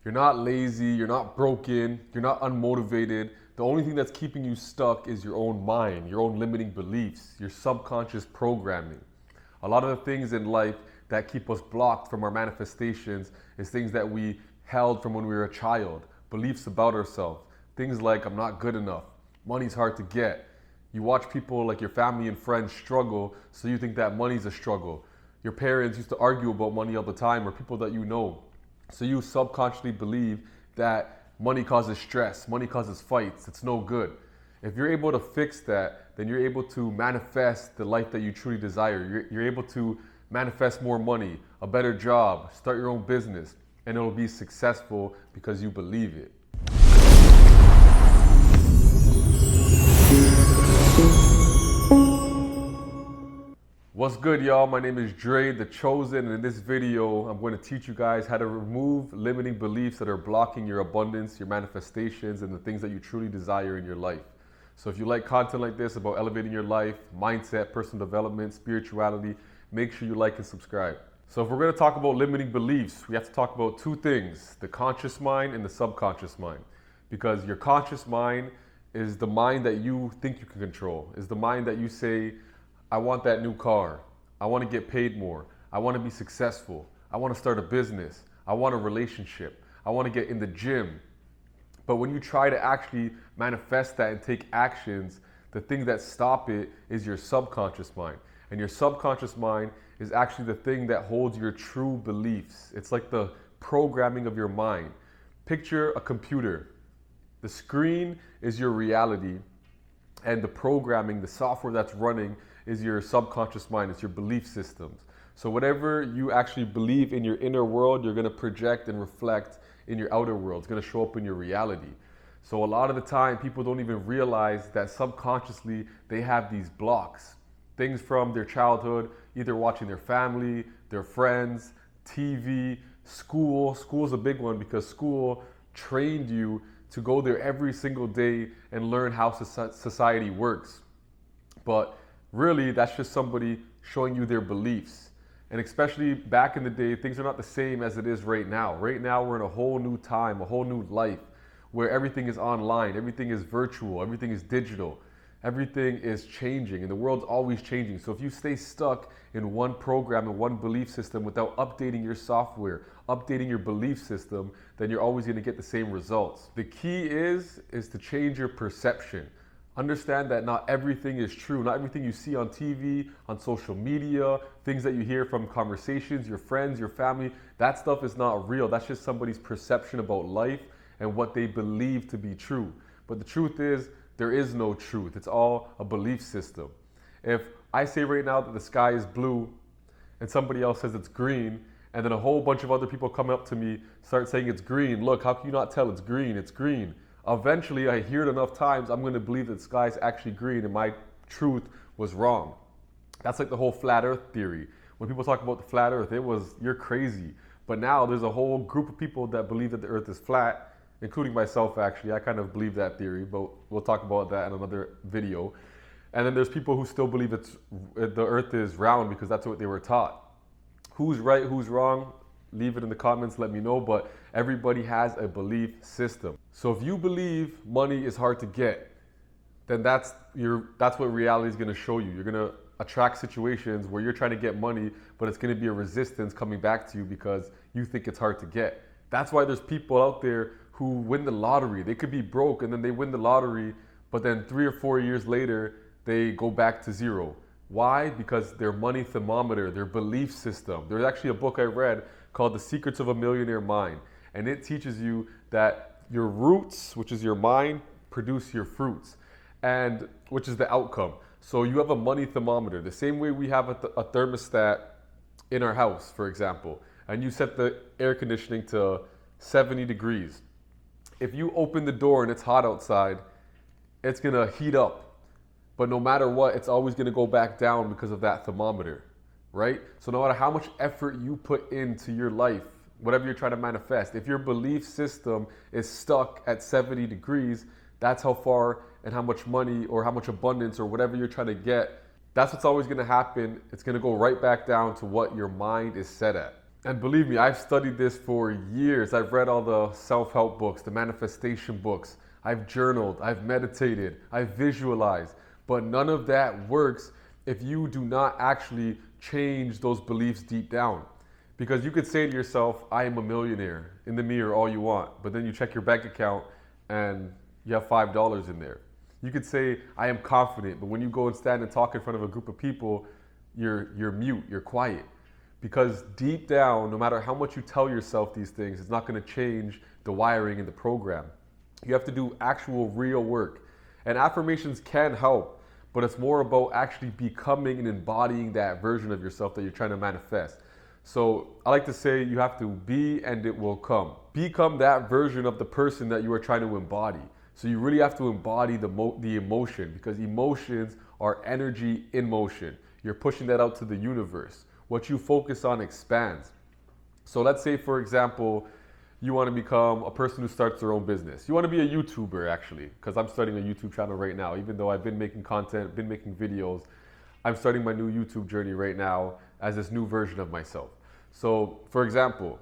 You're not lazy, you're not broken, you're not unmotivated. The only thing that's keeping you stuck is your own mind, your own limiting beliefs, your subconscious programming. A lot of the things in life that keep us blocked from our manifestations is things that we held from when we were a child, beliefs about ourselves. Things like, I'm not good enough, money's hard to get. You watch people like your family and friends struggle, so you think that money's a struggle. Your parents used to argue about money all the time, or people that you know. So you subconsciously believe that money causes stress, money causes fights, it's no good. If you're able to fix that, then you're able to manifest the life that you truly desire. You're able to manifest more money, a better job, start your own business, and it'll be successful because you believe it. What's good, y'all? My name is Dre, the Chosen, and in this video, I'm going to teach you guys how to remove limiting beliefs that are blocking your abundance, your manifestations, and the things that you truly desire in your life. So if you like content like this about elevating your life, mindset, personal development, spirituality, make sure you like and subscribe. So if we're going to talk about limiting beliefs, we have to talk about two things, the conscious mind and the subconscious mind. Because your conscious mind is the mind that you think you can control, is the mind that you say, I want that new car. I want to get paid more. I want to be successful. I want to start a business. I want a relationship. I want to get in the gym. But when you try to actually manifest that and take actions, the thing that stop it is your subconscious mind. And your subconscious mind is actually the thing that holds your true beliefs. It's like the programming of your mind. Picture a computer. The screen is your reality, and the programming, the software that's running, is your subconscious mind. It's your belief systems. So whatever you actually believe in your inner world, you're going to project and reflect in your outer world. It's going to show up in your reality. So a lot of the time, people don't even realize that subconsciously they have these blocks. Things from their childhood, either watching their family, their friends, TV, school. School's a big one because school trained you to go there every single day and learn how society works. But really, that's just somebody showing you their beliefs. And especially back in the day, things are not the same as it is right now. Right now, we're in a whole new time, a whole new life, where everything is online, everything is virtual, everything is digital, everything is changing, and the world's always changing. So if you stay stuck in one program and one belief system without updating your software, updating your belief system, then you're always gonna get the same results. The key is to change your perception. Understand that not everything is true. Not everything you see on TV, on social media, things that you hear from conversations, your friends, your family, that stuff is not real. That's just somebody's perception about life and what they believe to be true. But the truth is, there is no truth. It's all a belief system. If I say right now that the sky is blue and somebody else says it's green, and then a whole bunch of other people come up to me, start saying it's green, look, how can you not tell it's green? It's green. Eventually, I hear it enough times, I'm going to believe that the sky is actually green and my truth was wrong. That's like the whole flat earth theory. When people talk about the flat earth, it was, you're crazy. But now there's a whole group of people that believe that the earth is flat, including myself actually. I kind of believe that theory, but we'll talk about that in another video. And then there's people who still believe the earth is round because that's what they were taught. Who's right, who's wrong? Leave it in the comments, let me know, but everybody has a belief system. So if you believe money is hard to get, then that's what reality is gonna show you. You're gonna attract situations where you're trying to get money, but it's gonna be a resistance coming back to you because you think it's hard to get. That's why there's people out there who win the lottery. They could be broke and then they win the lottery, but then 3 or 4 years later, they go back to zero. Why? Because their money thermometer, their belief system. There's actually a book I read called The Secrets of a Millionaire Mind. And it teaches you that your roots, which is your mind, produce your fruits, and which is the outcome. So you have a money thermometer, the same way we have a thermostat in our house, for example, and you set the air conditioning to 70 degrees. If you open the door and it's hot outside, it's gonna heat up. But no matter what, it's always gonna go back down because of that thermometer, right? So no matter how much effort you put into your life, whatever you're trying to manifest, if your belief system is stuck at 70 degrees, that's how far and how much money or how much abundance or whatever you're trying to get, that's what's always gonna happen. It's gonna go right back down to what your mind is set at. And believe me, I've studied this for years. I've read all the self-help books, the manifestation books. I've journaled, I've meditated, I've visualized. But none of that works if you do not actually change those beliefs deep down. Because you could say to yourself, I am a millionaire in the mirror all you want, but then you check your bank account and you have $5 in there. You could say, I am confident, but when you go and stand and talk in front of a group of people, you're mute, you're quiet. Because deep down, no matter how much you tell yourself these things, it's not going to change the wiring in the program. You have to do actual real work. And affirmations can help, but it's more about actually becoming and embodying that version of yourself that you're trying to manifest. So I like to say you have to be and it will come. Become that version of the person that you are trying to embody. So you really have to embody the emotion, because emotions are energy in motion. You're pushing that out to the universe. What you focus on expands. So let's say, for example, you want to become a person who starts their own business. You want to be a YouTuber, actually, because I'm starting a YouTube channel right now. Even though I've been making content, been making videos, I'm starting my new YouTube journey right now as this new version of myself. So, for example,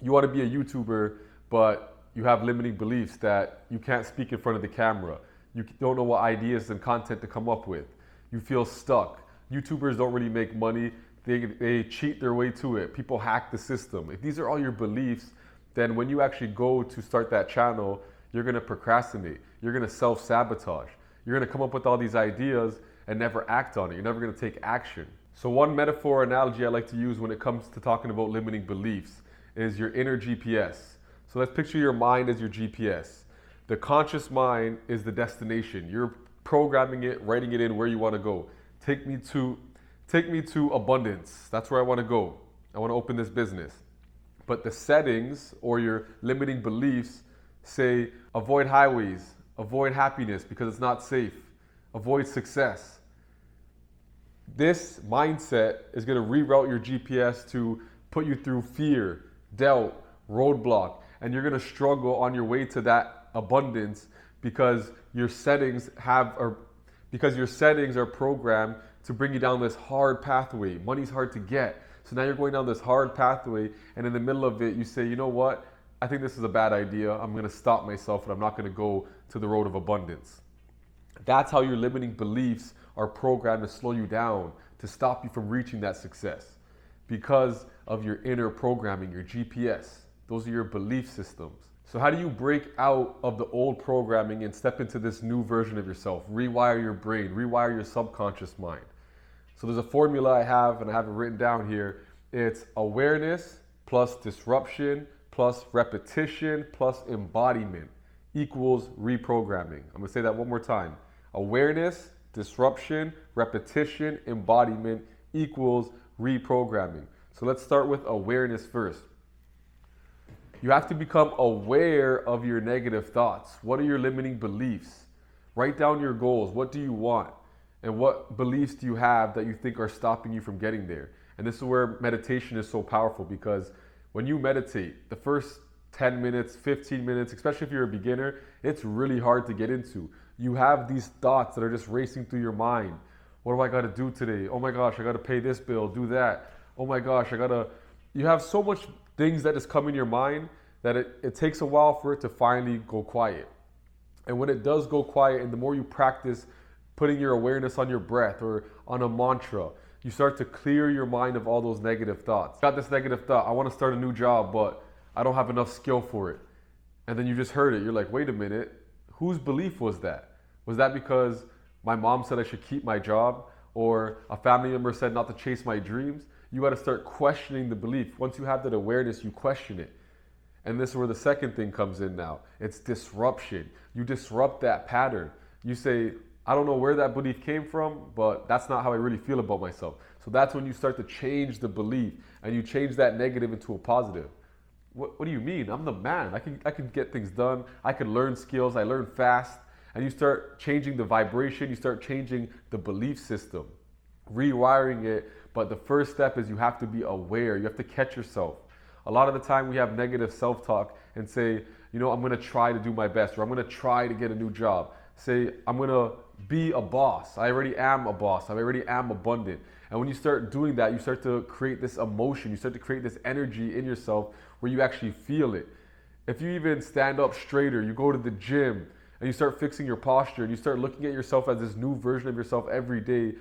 you want to be a YouTuber, but you have limiting beliefs that you can't speak in front of the camera. You don't know what ideas and content to come up with. You feel stuck. YouTubers don't really make money. They cheat their way to it. People hack the system. If these are all your beliefs, then when you actually go to start that channel, you're going to procrastinate. You're going to self-sabotage. You're going to come up with all these ideas and never act on it. You're never going to take action. So one metaphor analogy I like to use when it comes to talking about limiting beliefs is your inner GPS. So let's picture your mind as your GPS. The conscious mind is the destination. You're programming it, writing it in where you want to go. Take me to abundance. That's where I want to go. I want to open this business. But the settings or your limiting beliefs say avoid highways, avoid happiness because it's not safe, avoid success. This mindset is going to reroute your GPS to put you through fear, doubt, roadblock, and you're going to struggle on your way to that abundance because your settings are programmed to bring you down this hard pathway. Money's hard to get. So now you're going down this hard pathway, and in the middle of it, you say, you know what? I think this is a bad idea. I'm going to stop myself, and I'm not going to go to the road of abundance. That's how your limiting beliefs are programmed to slow you down, to stop you from reaching that success. Because of your inner programming, your GPS. Those are your belief systems. So how do you break out of the old programming and step into this new version of yourself? Rewire your brain, rewire your subconscious mind. So there's a formula I have, and I have it written down here. It's awareness plus disruption plus repetition plus embodiment equals reprogramming. I'm gonna say that one more time. Awareness, disruption, repetition, embodiment equals reprogramming. So let's start with awareness first. You have to become aware of your negative thoughts. What are your limiting beliefs? Write down your goals. What do you want? And what beliefs do you have that you think are stopping you from getting there? And this is where meditation is so powerful, because when you meditate, the first 10 minutes, 15 minutes, especially if you're a beginner, it's really hard to get into. You have these thoughts that are just racing through your mind. What do I got to do today? Oh my gosh, I got to pay this bill, do that. Oh my gosh, you have so much things that just come in your mind that it takes a while for it to finally go quiet. And when it does go quiet, and the more you practice putting your awareness on your breath or on a mantra, you start to clear your mind of all those negative thoughts. Got this negative thought, I want to start a new job, but I don't have enough skill for it. And then you just heard it. You're like, wait a minute, whose belief was that? Was that because my mom said I should keep my job, or a family member said not to chase my dreams? You got to start questioning the belief. Once you have that awareness, you question it. And this is where the second thing comes in now. It's disruption. You disrupt that pattern. You say, I don't know where that belief came from, but that's not how I really feel about myself. So that's when you start to change the belief, and you change that negative into a positive. What do you mean? I'm the man. I can get things done. I can learn skills. I learn fast. And you start changing the vibration. You start changing the belief system, rewiring it. But the first step is you have to be aware. You have to catch yourself. A lot of the time we have negative self-talk and say, you know, I'm going to try to do my best, or I'm going to try to get a new job. Say, I'm going to be a boss. I already am a boss. I already am abundant. And when you start doing that, you start to create this emotion, you start to create this energy in yourself where you actually feel it. If you even stand up straighter, you go to the gym and you start fixing your posture and you start looking at yourself as this new version of yourself every day,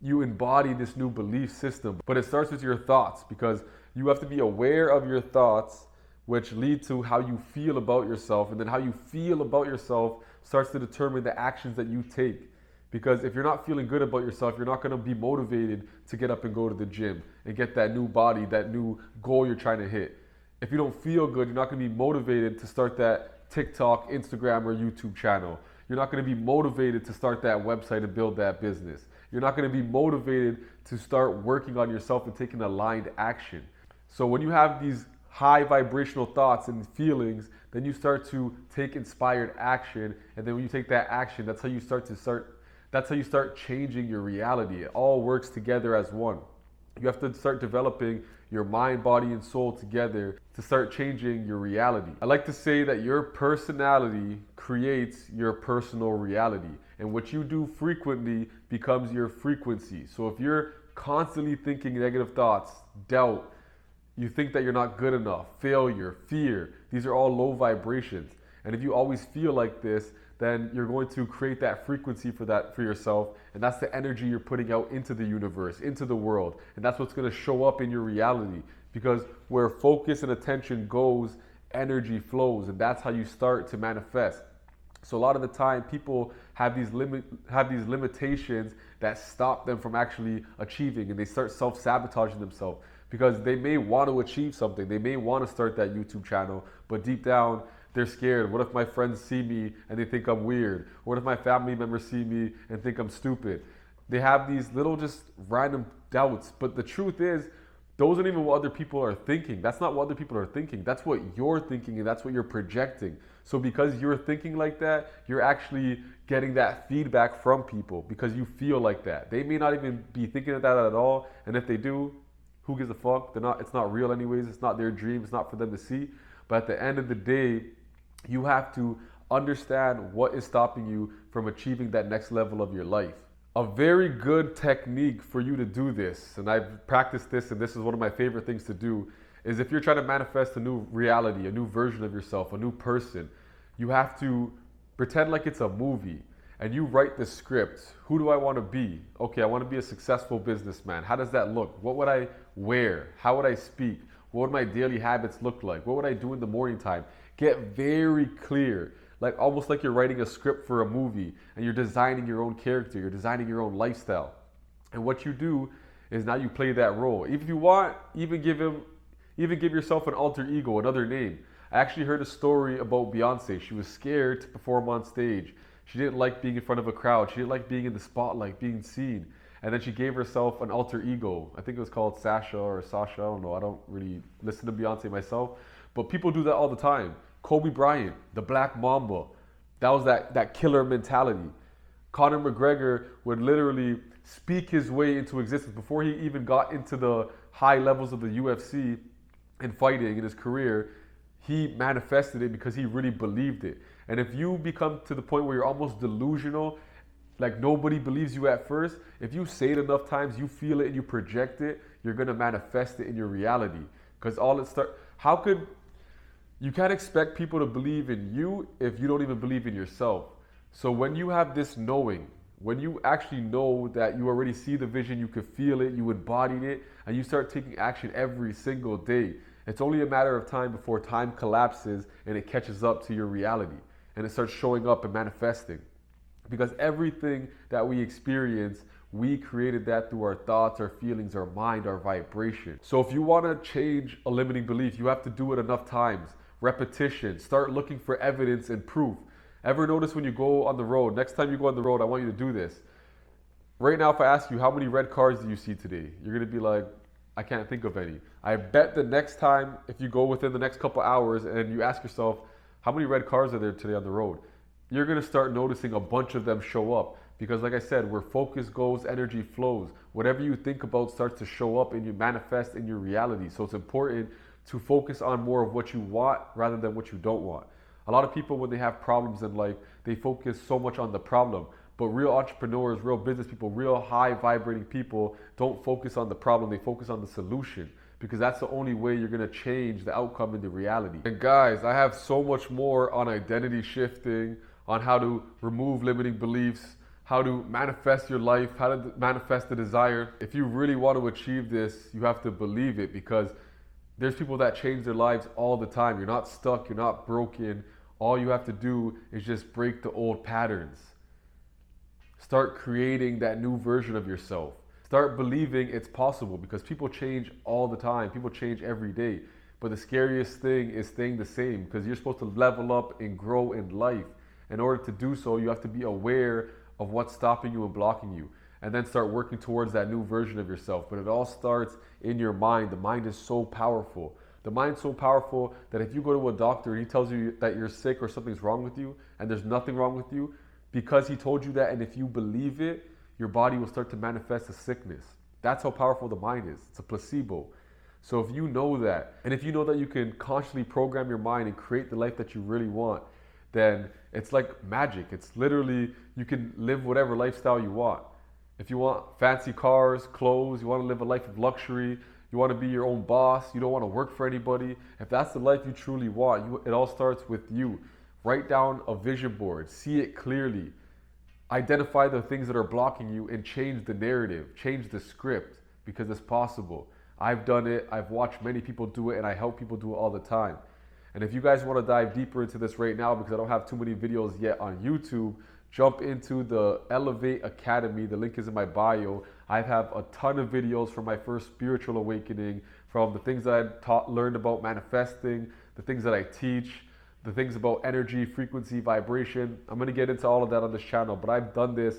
you embody this new belief system. But it starts with your thoughts, because you have to be aware of your thoughts, which lead to how you feel about yourself. And then how you feel about yourself starts to determine the actions that you take. Because if you're not feeling good about yourself, you're not going to be motivated to get up and go to the gym and get that new body, that new goal you're trying to hit. If you don't feel good, you're not going to be motivated to start that TikTok, Instagram, or YouTube channel. You're not going to be motivated to start that website and build that business. You're not going to be motivated to start working on yourself and taking aligned action. So when you have these high vibrational thoughts and feelings, then you start to take inspired action. And then when you take that action, that's how you start changing your reality. It all works together as one. You have to start developing your mind, body, and soul together to start changing your reality. I like to say that your personality creates your personal reality, and what you do frequently becomes your frequency. So if you're constantly thinking negative thoughts, doubt, you think that you're not good enough, failure, fear, these are all low vibrations. And if you always feel like this, then you're going to create that frequency for yourself, and that's the energy you're putting out into the universe, into the world, and that's what's going to show up in your reality. Because where focus and attention goes, energy flows, and that's how you start to manifest. So a lot of the time, people have these limitations that stop them from actually achieving, and they start self-sabotaging themselves because they may want to achieve something, they may want to start that YouTube channel, but deep down, they're scared. What if my friends see me and they think I'm weird? What if my family members see me and think I'm stupid? They have these little just random doubts. But the truth is, those aren't even what other people are thinking. That's not what other people are thinking. That's what you're thinking, and that's what you're projecting. So because you're thinking like that, you're actually getting that feedback from people because you feel like that. They may not even be thinking of that at all. And if they do, who gives a fuck? It's not real anyways. It's not their dream. It's not for them to see. But at the end of the day, you have to understand what is stopping you from achieving that next level of your life. A very good technique for you to do this, and I've practiced this, and this is one of my favorite things to do, is if you're trying to manifest a new reality, a new version of yourself, a new person, you have to pretend like it's a movie, and you write the script. Who do I want to be? Okay, I want to be a successful businessman. How does that look? What would I wear? How would I speak? What would my daily habits look like? What would I do in the morning time? Get very clear, like almost like you're writing a script for a movie and you're designing your own character, you're designing your own lifestyle. And what you do is now you play that role. If you want, even give yourself an alter ego, another name. I actually heard a story about Beyonce. She was scared to perform on stage. She didn't like being in front of a crowd. She didn't like being in the spotlight, being seen. And then she gave herself an alter ego. I think it was called Sasha or Sasha. I don't know. I don't really listen to Beyonce myself. But people do that all the time. Kobe Bryant, the Black Mamba. That was that killer mentality. Conor McGregor would literally speak his way into existence before he even got into the high levels of the UFC and fighting in his career. He manifested it because he really believed it. And if you become to the point where you're almost delusional, like nobody believes you at first, if you say it enough times, you feel it and you project it, you're going to manifest it in your reality. Because you can't expect people to believe in you if you don't even believe in yourself. So when you have this knowing, when you actually know that you already see the vision, you can feel it, you embodied it, and you start taking action every single day, it's only a matter of time before time collapses and it catches up to your reality and it starts showing up and manifesting. Because everything that we experience, we created that through our thoughts, our feelings, our mind, our vibration. So if you want to change a limiting belief, you have to do it enough times. Repetition. Start looking for evidence and proof. Ever notice when you go on the road, next time you go on the road, I want you to do this. Right now, if I ask you, how many red cars do you see today? You're going to be like, I can't think of any. I bet the next time, if you go within the next couple hours and you ask yourself, how many red cars are there today on the road? You're going to start noticing a bunch of them show up. Because like I said, where focus goes, energy flows. Whatever you think about starts to show up and you manifest in your reality. So it's important to focus on more of what you want rather than what you don't want. A lot of people, when they have problems in life, they focus so much on the problem. But real entrepreneurs, real business people, real high vibrating people don't focus on the problem, they focus on the solution, because that's the only way you're gonna change the outcome into reality. And guys, I have so much more on identity shifting, on how to remove limiting beliefs, how to manifest your life, how to manifest the desire. If you really want to achieve this, you have to believe it, because there's people that change their lives all the time. You're not stuck, you're not broken. All you have to do is just break the old patterns. Start creating that new version of yourself. Start believing it's possible, because people change all the time. People change every day. But the scariest thing is staying the same, because you're supposed to level up and grow in life. In order to do so, you have to be aware of what's stopping you and blocking you, and then start working towards that new version of yourself. But it all starts in your mind. The mind is so powerful. The mind's so powerful that if you go to a doctor and he tells you that you're sick or something's wrong with you, and there's nothing wrong with you, because he told you that, and if you believe it, your body will start to manifest a sickness. That's how powerful the mind is. It's a placebo. So if you know that, and if you know that you can consciously program your mind and create the life that you really want, then it's like magic. It's literally, you can live whatever lifestyle you want. If you want fancy cars, clothes, you want to live a life of luxury, you want to be your own boss, you don't want to work for anybody, if that's the life you truly want, it all starts with you. Write down a vision board, see it clearly, identify the things that are blocking you, and change the narrative, change the script, because it's possible. I've done it, I've watched many people do it, and I help people do it all the time. And if you guys want to dive deeper into this right now, because I don't have too many videos yet on YouTube, jump into the Elevate Academy. The link is in my bio. I have a ton of videos from my first spiritual awakening, from the things that I learned about manifesting, the things that I teach, the things about energy, frequency, vibration. I'm going to get into all of that on this channel, but I've done this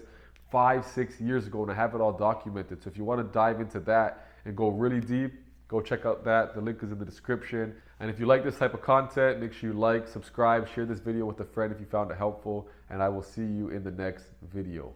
5-6 years ago and I have it all documented. So if you want to dive into that and go really deep, go check out that. The link is in the description. And if you like this type of content, make sure you like, subscribe, share this video with a friend if you found it helpful, and I will see you in the next video.